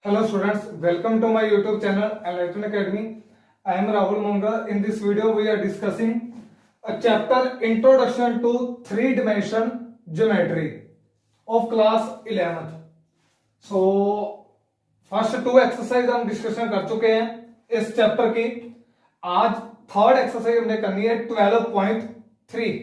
Hello students, welcome to my YouTube channel Enlighten Academy. I am Rahul Monga. In this video we are discussing a chapter Introduction to Three Dimension Geometry of class 11th. So first two exercise हम discussion कर चुके हैं इस chapter की. आज third exercise हमने करनी है 12.3.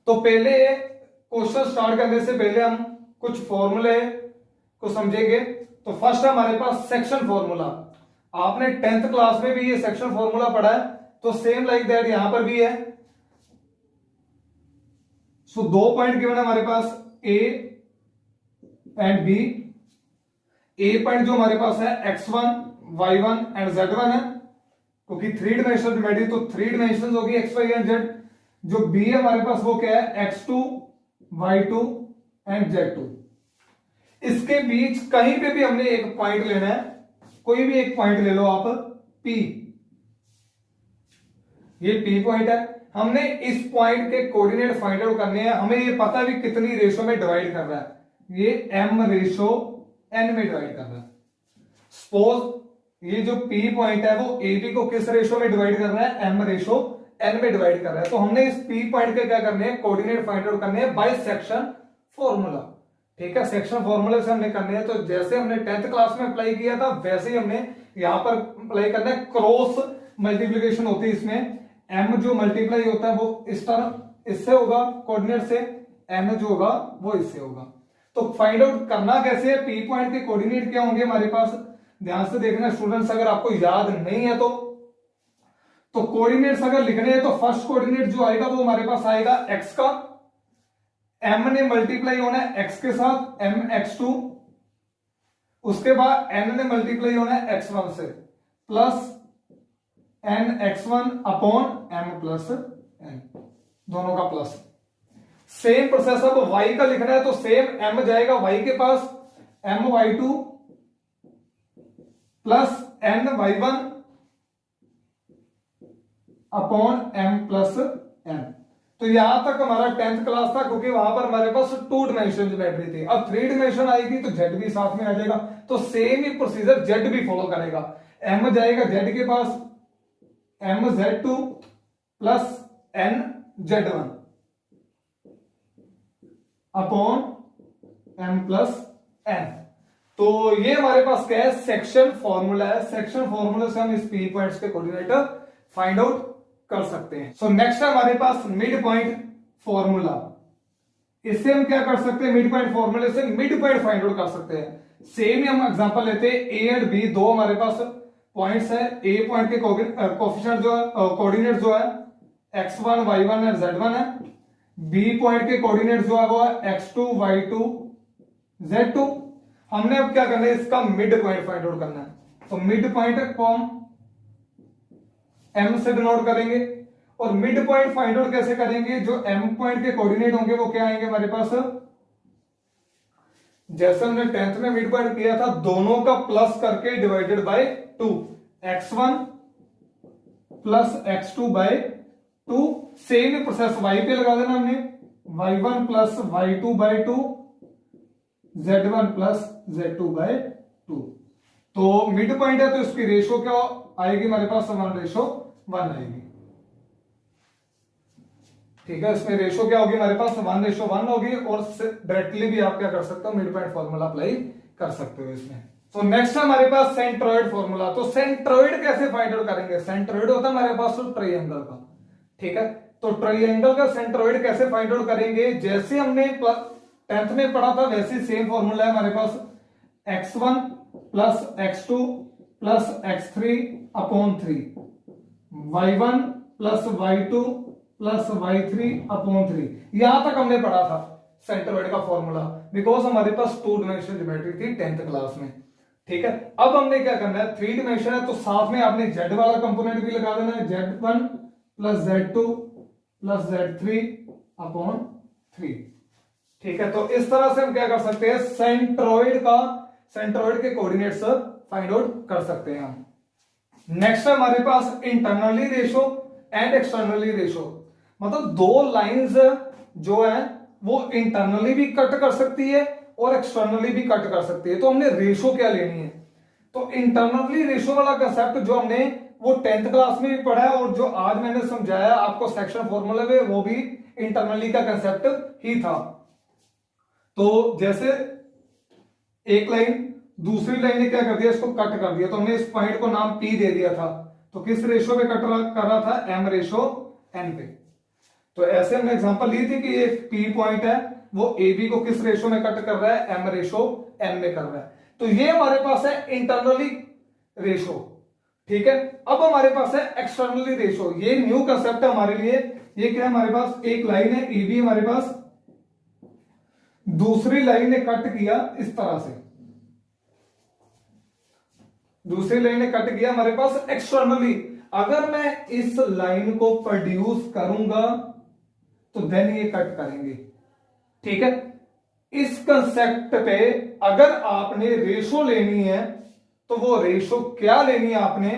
तो पहले क्वेश्चन स्टार्ट करने से पहले हम कुछ फॉर्मूले को समझेंगे. तो फर्स्ट हमारे पास सेक्शन फॉर्मूला. आपने 10th क्लास में भी ये सेक्शन फॉर्मूला पढ़ा है, तो सेम लाइक दैट यहां पर भी है. सो दो पॉइंट गिवन है हमारे पास A and B. A point जो हमारे पास है x1, y1 एंड z1 है, क्योंकि थ्री डिमेंशनल ज्योमेट्री तो थ्री डिमेंशन होगी x, y एंड z. जो बी है हमारे पास वो क्या है x2, y2 एंड z2. इसके बीच कहीं पे भी हमने एक पॉइंट लेना है. कोई भी एक पॉइंट ले लो आप P. ये P पॉइंट है. हमने इस पॉइंट के कोऑर्डिनेट फाइंड आउट करने हैं. हमें ये पता भी कितनी रेशो में डिवाइड कर रहा है. ये m रेशो n में डिवाइड कर रहा है. सपोज ये जो P पॉइंट है वो AB को किस रेशो में डिवाइड कर रहा है? m रेशो n में डिवाइड कर रहा है. तो हमने इस P पॉइंट के क्या करने हैं? कोऑर्डिनेट फाइंड आउट करने हैं बाय सेक्शन फॉर्मूला. ठीक है, सेक्शन फॉर्मूले से हमने करने हैं. तो जैसे हमने 10th क्लास में अप्लाई किया था वैसे ही हमने यहां पर अप्लाई करना है. क्रॉस मल्टीप्लिकेशन होती है इसमें. m जो मल्टीप्लाई होता है वो इस टर्म इससे होगा कोऑर्डिनेट से, n जो होगा वो इससे होगा. तो फाइंड आउट करना कैसे है? P पॉइंट के कोऑर्डिनेट क्या होंगे हमारे पास? ध्यान से देखना स्टूडेंट्स, अगर आपको याद नहीं है तो कोऑर्डिनेट्स अगर लिखने हैं तो फर्स्ट कोऑर्डिनेट जो आएगा वो हमारे पास आएगा x का. m ने मल्टीप्लाई होना है x के साथ, m x2. उसके बाद n ने मल्टीप्लाई होना है x1 से, plus n x1 upon m plus n, दोनों का प्लस. सेम प्रोसेस अब y का लिखना है तो सेम m जाएगा y के पास, m y2 plus n y1 upon m plus n. तो यहां तक हमारा 10th क्लास था, क्योंकि वहां पर हमारे पास टू डिमेंशन ज्योमेट्री थी. अब थ्री डिमेंशन आएगी तो z भी साथ में आ जाएगा. तो सेम ही प्रोसीजर z भी फॉलो करेगा. m जाएगा z के पास, m z2 plus n z1 upon m plus n. तो ये हमारे पास क्या है? सेक्शन फॉर्मूला है. सेक्शन फॉर्मूला से हम इस P पॉइंट्स के कोऑर्डिनेट फाइंड आउट कर सकते हैं. सो नेक्स्ट है हमारे पास मिड पॉइंट फॉर्मूला. इससे हम क्या कर सकते हैं? मिड पॉइंट फॉर्मूले से मिड पॉइंट फाइंड आउट कर सकते हैं. सेम ही हम एग्जांपल लेते हैं. ए एंड बी दो हमारे पास पॉइंट्स है. ए पॉइंट के कोएफिशिएंट जो है, कोऑर्डिनेट जो है x1, y1 एंड z1 है. बी पॉइंट के कोऑर्डिनेट जो है वो है x2, y2, z2. हमने अब क्या करना है? इसका मिड पॉइंट फाइंड आउट करना है. तो मिड पॉइंट को हम m से डिनोट करेंगे. और मिड पॉइंट फाइंड आउट कैसे करेंगे? जो m पॉइंट के कोऑर्डिनेट होंगे वो क्या आएंगे हमारे पास? जैसे हमने 10th में मिड पॉइंट किया था, दोनों का प्लस करके divided by 2, x1 plus x2 by 2. Same process y पे लगा देना हमने, y1 plus y2 bye 2, z1 plus z2 bye 2. तो मिड पॉइंट है तो इसकी रेशो क्या आएगी हमारे पास? 1:1 आएगी. ठीक है, इसमें रेशो क्या होगी हमारे पास? 1:1 होगी. और डायरेक्टली भी आप क्या कर सकते हो? मिड पॉइंट फॉर्मूला अप्लाई कर सकते हो इसमें. तो नेक्स्ट है हमारे पास सेंट्रोइड फॉर्मूला. तो सेंट्रोइड कैसे फाइंड आउट करेंगे? सेंट्रोइड होता है हमारे पास ट्रायंगल का. ठीक है, तो ट्रायंगल का सेंट्रोइड कैसे फाइंड आउट करेंगे? जैसे हमने 10th में पढ़ा था वैसे सेम फॉर्मूला है हमारे पास. x1 plus x2 plus x3 upon 3, y1 plus y2 plus y3 upon 3. यहां तक हमने पढ़ा था सेंट्रोइड का फॉर्मूला, बिकॉज हमारे पास टू डिमेंशन ज्योमेट्री थी 10th क्लास में. ठीक है, अब हमने क्या करना है? थ्री डिमेंशन है तो साथ में आपने z वाला कंपोनेंट भी लगा देना है. z1 plus z2 plus z3 upon 3. ठीक है, तो इस तरह से हम क्या कर सकते हैं? सेंट्रोइड के कोऑर्डिनेट्स फाइंड आउट कर सकते हैं हम. नेक्स्ट है हमारे पास internally ratio and externally ratio. मतलब दो लाइंस जो है वो इंटरनली भी कट कर सकती है और एक्सटर्नली भी कट कर सकती है। तो हमने रेशो क्या लेनी है, तो इंटरनली रेशो वाला कंसेप्ट जो हमने वो 10th क्लास में भी पढ़ा है और जो आज मैंने समझाया आपको सेक्शन फॉर्मूला में, वो भी इंटरनली का कंसेप्ट ही था। तो जैसे एक लाइन दूसरी लाइन ने क्या कर दिया, इसको कट कर दिया, तो हमने इस पॉइंट को नाम P दे दिया था। तो किस रेशो पे कर रहा था, M रेशो N पे। तो ऐसे हमने एग्जांपल ली थी कि एक P पॉइंट है, वो AB को किस रेशो में कट कर रहा है, M रेशो N में कर रहा है। तो ये हमारे पास है इंटरनली रेशो, ठीक है। अब हमारे पास है एक्सटर्नली रेशो, ये न्यू कंसेप्ट है हमारे लिए। ये क्या है, हमारे पास एक लाइन है AB, हमारे पास दूसरी लाइन ने कट किया इस तरह से, दूसरी लाइन ने कट किया हमारे पास एक्सटर्नली। अगर मैं इस लाइन को प्रोड्यूस करूंगा तो देन ये कट करेंगे, ठीक है। इस कंसेप्ट पे अगर आपने रेशो लेनी है तो वो रेशो क्या लेनी है आपने,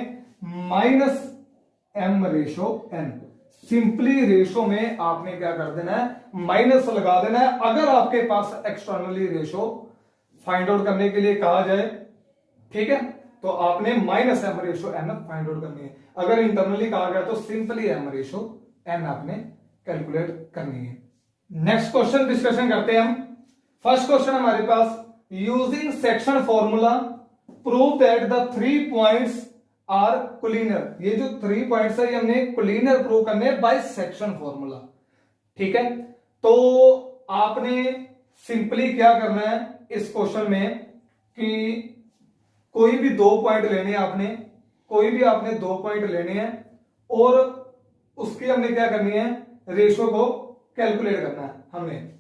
-M ratio N। Simply ratio में आपने क्या कर देना है, माइनस लगा देना है। अगर आपके पास एक्सटर्नली रेशो फाइंड आउट करने के लिए कहा जाए, ठीक है, तो आपने -M ratio N find out करनी है। अगर इंटरनली कहा गया तो सिंपली M रेशो N आपने कैलकुलेट करनी है। नेक्स्ट क्वेश्चन डिस्कशन करते हैं हम। फर्स्ट क्वेश्चन हमारे पास, using section formula prove that the 3 points are collinear. ये जो 3 पॉइंट्स है ये हमने कोलिनियर प्रूव करने बाय सेक्शन फॉर्मूला, ठीक है। तो आपने सिंपली क्या करना है इस क्वेश्चन में कि कोई भी 2 पॉइंट लेने हैं आपने, कोई भी आपने 2 पॉइंट लेने हैं और उसकी हमने क्या करनी है, रेशो को कैलकुलेट करना है हमने।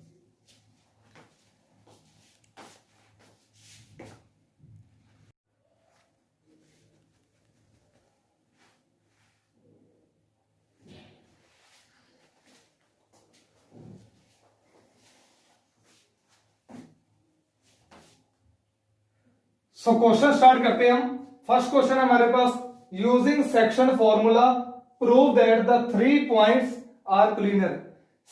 सो क्वेश्चन स्टार्ट करते हैं हम। फर्स्ट क्वेश्चन हमारे पास, using section formula prove that the 3 points are collinear.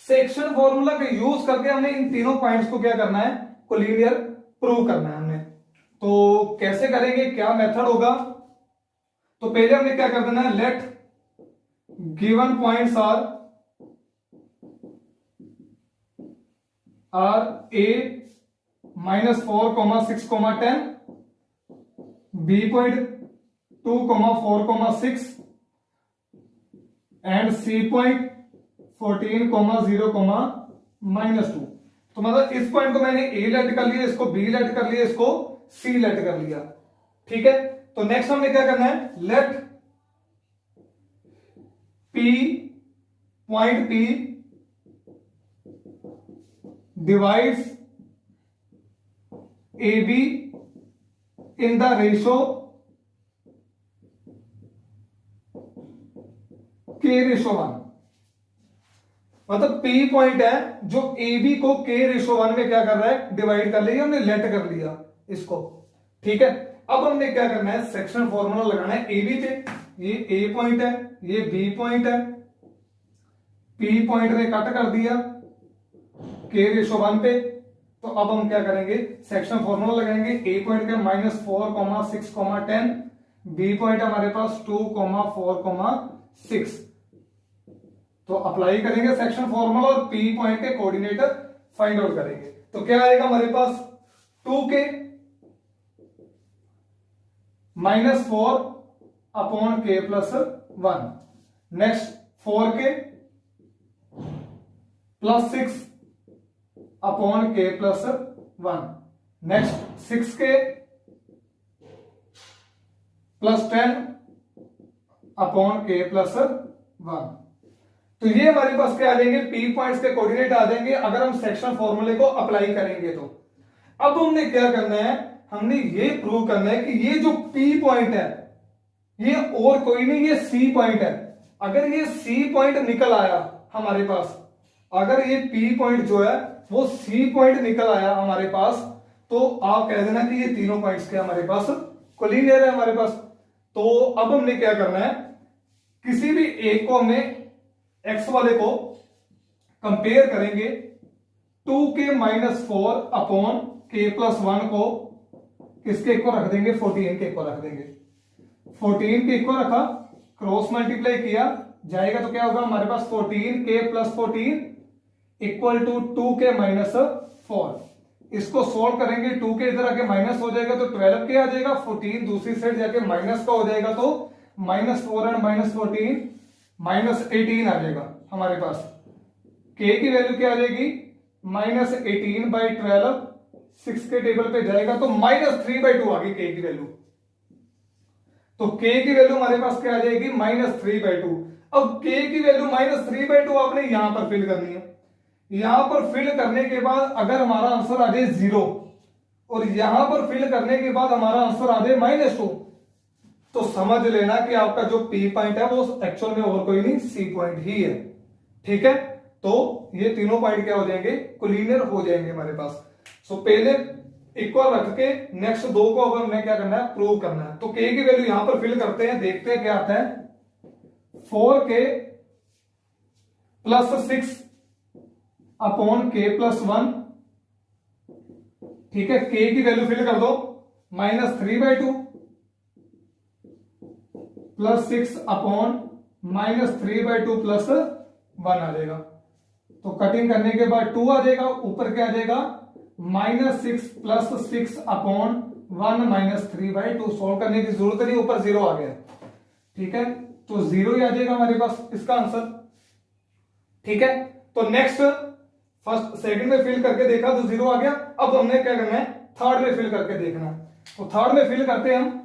Section formula का यूज करके हमने इन तीनों पॉइंट्स को क्या करना है, कोलिनियर प्रूव करना है हमने। तो कैसे करेंगे, क्या मेथड होगा, तो पहले हमने क्या कर देना है, let given points are A -4, 6, 10, B point 2, 4, 6 and C point 14, 0, -2। तो मतलब इस पॉइंट को मैंने A लेट कर लिया, इसको B लेट कर लिया, इसको C लेट कर लिया, ठीक है। तो नेक्स्ट हमने क्या करना है, let point P divides AB in the ratio K/1। मतलब P पॉइंट है जो AB को K/1 में क्या कर रहा है, डिवाइड कर लिया, हमने लेट कर लिया इसको, ठीक है। अब हमने क्या करना है, सेक्शन फॉर्मूला लगाना है AB पे। ये A पॉइंट है, ये B पॉइंट है, P पॉइंट ने कट कर दिया K/1 पे। तो अब हम क्या करेंगे, सेक्शन फॉर्मूला लगाएंगे। A पॉइंट का -4, 6, 10, B पॉइंट हमारे पास 2, 4, 6। तो अप्लाई करेंगे सेक्शन फॉर्मूला और P पॉइंट के कोऑर्डिनेटर फाइंड आउट करेंगे। तो क्या आएगा हमारे पास, 2K -4/K+1, next 4K +6/K+1, next 6K +10/K+1। तो ये हमारे पास क्या आ जाएंगे, P पॉइंट्स के कोऑर्डिनेट आ जाएंगे अगर हम सेक्शन फॉर्मूले को अप्लाई करेंगे तो। अब हमने क्या करना है, हमने ये प्रूव करना है कि ये जो P पॉइंट है ये और कोई नहीं, ये C पॉइंट है। अगर ये C पॉइंट निकल आया हमारे पास, अगर ये P पॉइंट जो है वो C पॉइंट निकल आया हमारे पास, तो आप कह देना कि ये तीनों पॉइंट्स के हमारे पास कोलिनियर है हमारे पास। तो अब हमने क्या करना है, किसी भी एक को हमने x वाले को कंपेयर करेंगे 2K -4 k+1 को किसके इक्वल रख देंगे, 14 के इक्वल रख देंगे। 14 के इक्वल रखा, क्रॉस मल्टीप्लाई किया जाएगा तो क्या होगा हमारे पास 14k+14 इक्वल टू 2k-4। इसको सोल्व करेंगे, 2 के इधर आके माइनस हो जाएगा तो 12 के आ जाएगा, 14 दूसरी साइड जाके माइनस का हो जाएगा तो -4 एंड -14 -18 आ जाएगा हमारे पास। k की वैल्यू क्या आ जाएगी, -18/12, 6 के टेबल पे जाएगा तो -3/2 आ गई k की वैल्यू। तो k की वैल्यू हमारे पास क्या आ जाएगी, -3/2। अब k की वैल्यू -3/2 आपने यहां पर फिल करनी है। यहां पर फिल करने के बाद अगर हमारा आंसर आ जाए 0 और यहां पर फिल करने के बाद हमारा आंसर आ जाए -2, तो समझ लेना कि आपका जो P पॉइंट है वो एक्चुअल में और कोई नहीं C पॉइंट ही है। ठीक है, तो ये तीनों पॉइंट क्या हो जाएंगे, कोलिनियर हो जाएंगे हमारे पास। सो पहले इक्वल रख के नेक्स्ट दो को अब हमने क्या करना है, प्रूव करना है। तो k की वैल्यू यहां पर फिल करते हैं, देखते हैं क्या आता है। 4k+6 upon k+1। ठीक है, k की वैल्यू फिल कर दो, -3/2 +6 अपॉन -3/2 +1 आ जाएगा। तो कटिंग करने के बाद 2 आ जाएगा, ऊपर क्या आ जाएगा, -6 + 6 अपॉन 1 -3/2। सोल्व करने की जरूरत नहीं, ऊपर 0 आ गया। ठीक है, तो 0 ही आ जाएगा हमारे पास इसका आंसर। ठीक है, तो नेक्स्ट फर्स्ट सेकंड में फिल करके देखा तो 0 आ गया। अब हमने क्या करना है, थर्ड में फिल करके देखना है। तो थर्ड में फिल करते हैं हम।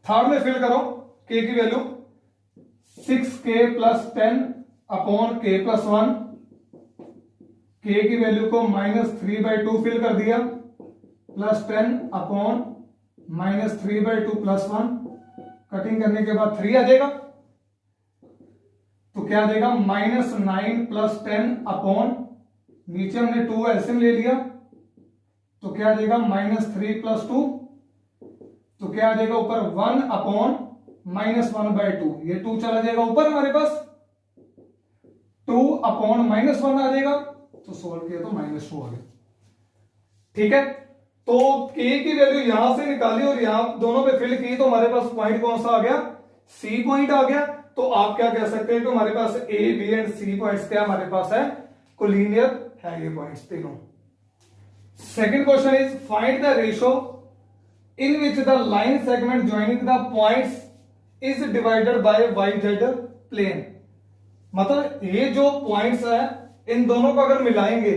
थर्ड में फिल करो, k की value 6k+10 upon k+1। k की वैल्यू को -3/2 फिल कर दिया, +10 अपॉन -3/2 +1। कटिंग करने के बाद 3 आ जाएगा, तो क्या आ जाएगा, -9 + 10 अपॉन, नीचे हमने 2 एलसीएम ले लिया तो क्या आ जाएगा, -3 + 2, तो क्या आ जाएगा ऊपर 1 अपॉन -1/2। ये 2 चला जाएगा ऊपर हमारे पास, 2 अपॉन -1 आ जाएगा। तो सोल्व किया तो -2 आ गया। ठीक है, तो k की वैल्यू यहां से निकाली और यहां दोनों पे फिल की तो हमारे पास पॉइंट कौन सा आ गया, C पॉइंट आ गया। तो आप क्या कह सकते हैं कि हमारे पास A, B and C points क्या हमारे पास है, कोलिनियर है ये पॉइंट्स तीनों। Second question is find the ratio in which the line segment joining the points is divided by YZ plane. मतलब ये जो पॉइंट्स है इन दोनों को अगर मिलाएंगे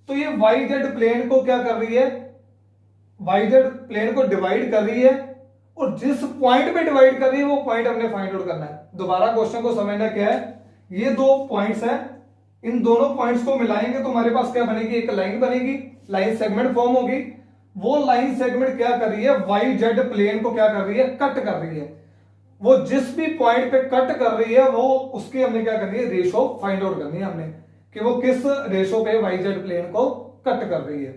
तो ये YZ प्लेन को क्या कर रही है, YZ प्लेन को डिवाइड कर रही है, और जिस पॉइंट पे डिवाइड कर रही है वो पॉइंट हमने फाइंड आउट करना है। दोबारा क्वेश्चन को समझना क्या है, ये दो पॉइंट्स हैं, इन दोनों पॉइंट्स को मिलाएंगे तो हमारे पास क्या बनेगी, एक लाइन बनेगी, लाइन सेगमेंट फॉर्म होगी। वो लाइन सेगमेंट क्या कर रही है, YZ प्लेन को क्या कर रही है, कट कर रही है। वो जिस भी पॉइंट पे कट कर रही है वो उसकी हमने क्या करनी है, रेशो फाइंड आउट करनी है हमने, कि वो किस रेशो पे YZ प्लेन को कट कर रही है।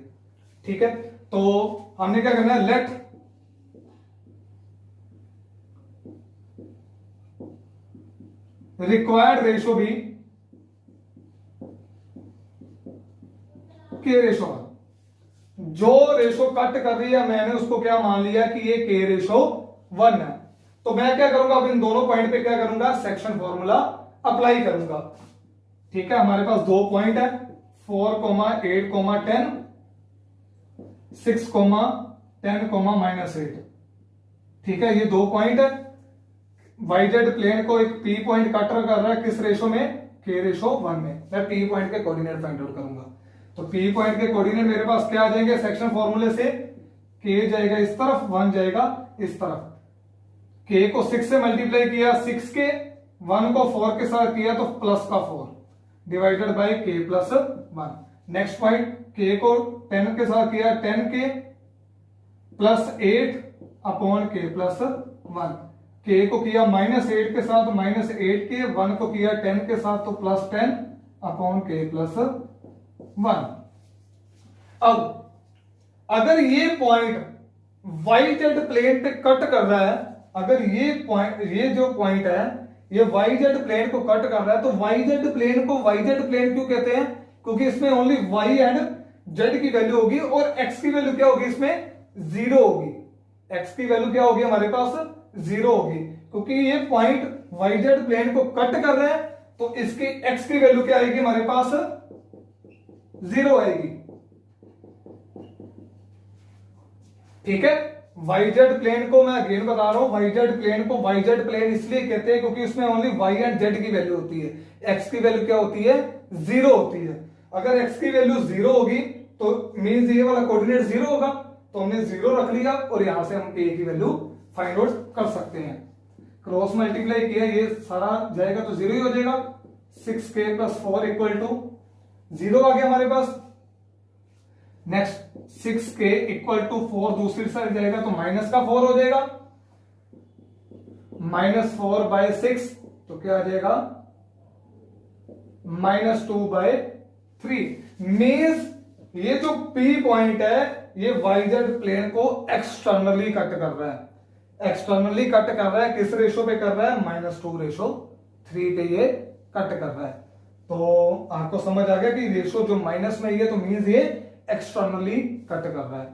ठीक है, तो हमने क्या करना है, लेट रिक्वायर्ड रेशो भी के रेशो, जो रेशो कट कर रही है मैंने उसको क्या मान लिया कि ये k/1 है। तो मैं क्या करूंगा, अब इन दोनों पॉइंट पे क्या करूंगा, सेक्शन फॉर्मूला अप्लाई करूंगा। ठीक है, हमारे पास दो पॉइंट है, 4,8,10, 6,10,-8। ठीक है, ये दो पॉइंट है। YZ प्लेन को एक P पॉइंट कट कर रहा है, किस रेशो में, k/1 में। मैं P पॉइंट के कोऑर्डिनेट फाइंड आउट करूंगा। तो P पॉइंट के कोऑर्डिनेट मेरे पास क्या आ जाएंगे, सेक्शन फॉर्मूले से k जाएगा इस तरफ, 1 जाएगा इस तरफ। k को 6 से मल्टीप्लाई किया 6 के, 1 को 4 के साथ किया तो +4 divided by k+1। Next point, k को 10 के साथ किया 10k +8 अपॉन k+1। k को किया -8 के साथ -8k, 1 को किया 10 के साथ तो +10 अपॉन k+1। अब अगर ये पॉइंट YZ प्लेन पे कट कर रहा है, अगर ये पॉइंट, ये जो पॉइंट है ये वाई जेड प्लेन को कट कर रहा है, तो वाई जेड प्लेन को वाई जेड प्लेन क्यों कहते हैं? क्योंकि इसमें ओनली वाई एंड जेड की वैल्यू होगी और एक्स की वैल्यू क्या होगी? इसमें जीरो होगी। एक्स की वैल्यू क्या होगी हमारे पास? जीरो होगी, क्योंकि ये पॉइंट वाई जेड प्लेन को कट कर रहे हैं, तो इसकी एक्स की वैल्यू क्या आएगी हमारे पास? जीरो आएगी। ठीक है, वाई जेड प्लेन को मैं अगेन बता रहा हूं, वाई जेड प्लेन को वाई जेड प्लेन इसलिए कहते हैं क्योंकि उसमें ओनली वाई एंड जेड की वैल्यू होती है, एक्स की वैल्यू क्या होती है? जीरो होती है। अगर एक्स की वैल्यू जीरो होगी तो मीन्स ये वाला कोऑर्डिनेट जीरो होगा, तो हमने जीरो रख लिया और यहां से हम ए की वैल्यू फाइंड आउट कर सकते हैं। क्रॉस मल्टीप्लाई किया, ये सारा जाएगा तो जीरो ही हो जाएगा। 6k + 4 = जीरो आ गया हमारे पास। नेक्स्ट 6k = 4 दूसरी साइड जाएगा तो -4 हो जाएगा। -4/6 तो क्या आ जाएगा? -2/3। मीन्स ये जो P पॉइंट है ये YZ प्लेन को एक्सटर्नली कट कर रहा है। एक्सटर्नली कट कर रहा है, किस रेशो पे कर रहा है? -2:3 पे ये कट कर रहा है। तो आपको समझ आ गया कि रेशो जो माइनस में है तो मीन्स ये एक्सटर्नली कट कर रहा है।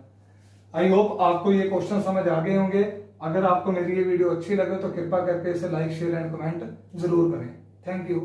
आई होप आपको ये क्वेश्चन समझ आ गए होंगे। अगर आपको मेरी ये वीडियो अच्छी लगे तो कृपया करके इसे लाइक, शेयर एंड कमेंट जरूर करें। Thank you.